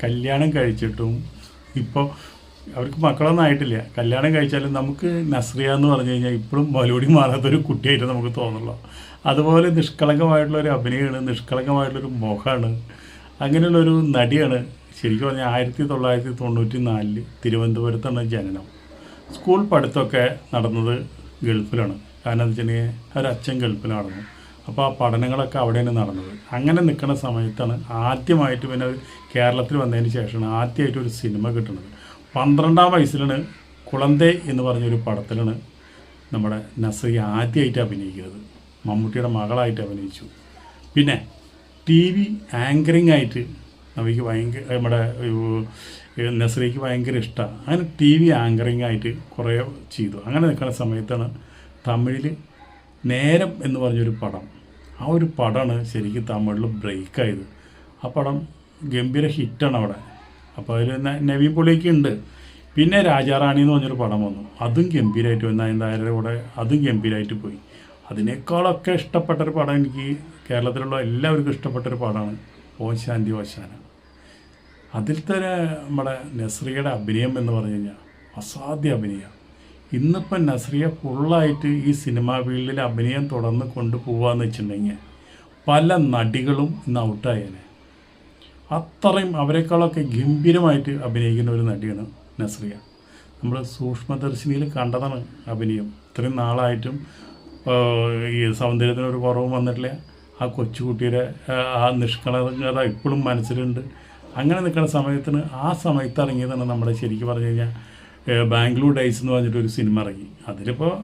കല്യാണം കഴിച്ചിട്ടും ഇപ്പോൾ അവർക്ക് മക്കളൊന്നും ആയിട്ടില്ല. കല്യാണം കഴിച്ചാലും നമുക്ക് നസ്രിയ എന്ന് പറഞ്ഞു കഴിഞ്ഞാൽ ഇപ്പോഴും മലൂടി മാറാത്തൊരു കുട്ടിയായിട്ട് നമുക്ക് തോന്നുള്ളൂ. അതുപോലെ നിഷ്കളങ്കമായിട്ടുള്ളൊരു അഭിനയമാണ്, നിഷ്കളങ്കമായിട്ടുള്ളൊരു മുഖമാണ്, അങ്ങനെയുള്ളൊരു നടിയാണ്. ശരിക്കും പറഞ്ഞാൽ 1994 തിരുവനന്തപുരത്താണ് ജനനം. സ്കൂൾ പഠിത്തമൊക്കെ നടന്നത് ഗൾഫിലാണ്. കാരണം എന്താ വെച്ചിട്ടുണ്ടെങ്കിൽ അവരച്ഛൻ ഗൾഫിൽ നടന്നു. അപ്പോൾ ആ പഠനങ്ങളൊക്കെ അവിടെയാണ് നടന്നത്. അങ്ങനെ നിൽക്കുന്ന സമയത്താണ് ആദ്യമായിട്ട് പിന്നെ കേരളത്തിൽ വന്നതിന് ശേഷമാണ് ആദ്യമായിട്ട് ഒരു സിനിമ കിട്ടുന്നത്. 12-ാം വയസ്സിലാണ് കുളന്തേ എന്ന് പറഞ്ഞൊരു പടത്തിലാണ് നമ്മുടെ നസ്രിയ ആദ്യമായിട്ട് അഭിനയിക്കുന്നത്. മമ്മൂട്ടിയുടെ മകളായിട്ട് അഭിനയിച്ചു. പിന്നെ TV ആങ്കറിങ് ആയിട്ട് നമുക്ക് ഭയങ്കര നമ്മുടെ നസ്രിയയ്ക്ക് ഭയങ്കര ഇഷ്ടമാണ്. അങ്ങനെ TV ആങ്കറിങ് ആയിട്ട് കുറേ ചെയ്തു. അങ്ങനെ നിൽക്കുന്ന സമയത്താണ് തമിഴിൽ നേരം എന്ന് പറഞ്ഞൊരു പടം, ആ ഒരു പടമാണ് ശരിക്കും തമിഴിൽ ബ്രേക്കായത്. ആ പടം ഗംഭീര ഹിറ്റാണ് അവിടെ. അപ്പോൾ അതിൽ നവീൻ പൊളിയൊക്കെ ഉണ്ട്. പിന്നെ രാജാറാണി എന്ന് പറഞ്ഞൊരു പടം വന്നു, അതും ഗംഭീരമായിട്ട് വന്നു. എന്തായാലും കൂടെ അതും ഗംഭീരമായിട്ട് പോയി. അതിനേക്കാളൊക്കെ ഇഷ്ടപ്പെട്ടൊരു പടം എനിക്ക് കേരളത്തിലുള്ള എല്ലാവർക്കും ഇഷ്ടപ്പെട്ടൊരു പടമാണ് ഓം ശാന്തി ഓശാന. അതിൽ തന്നെ നമ്മുടെ നസ്രിയയുടെ അഭിനയം എന്ന് പറഞ്ഞു കഴിഞ്ഞാൽ അസാധ്യ അഭിനയം. ഇന്നിപ്പം നസ്രിയ ഫുള്ളായിട്ട് ഈ സിനിമാ ഫീൽഡിൽ അഭിനയം തുടർന്ന് കൊണ്ടുപോകാമെന്ന് വെച്ചിട്ടുണ്ടെങ്കിൽ പല നടികളും ഇന്ന് ഔട്ടായേനെ. അത്രയും അവരെക്കാളൊക്കെ ഗംഭീരമായിട്ട് അഭിനയിക്കുന്ന ഒരു നടിയാണ് നസ്രിയ. നമ്മൾ സൂക്ഷ്മദർശിനിയിൽ കണ്ടതാണ് അഭിനയം. ഇത്രയും നാളായിട്ടും ഈ സൗന്ദര്യത്തിനൊരു കുറവും വന്നിട്ടില്ല. ആ കൊച്ചുകുട്ടിയുടെ ആ നിഷ്കളങ്കത ഇപ്പോഴും മനസ്സിലുണ്ട്. അങ്ങനെ നിൽക്കുന്ന സമയത്തിന് ആ സമയത്ത് ഇറങ്ങിയതാണ് നമ്മുടെ ശരിക്കും പറഞ്ഞു കഴിഞ്ഞാൽ ബാംഗ്ലൂർ ഡേയ്സ് എന്ന് പറഞ്ഞിട്ടൊരു സിനിമ ഇറങ്ങി. അതിലിപ്പോൾ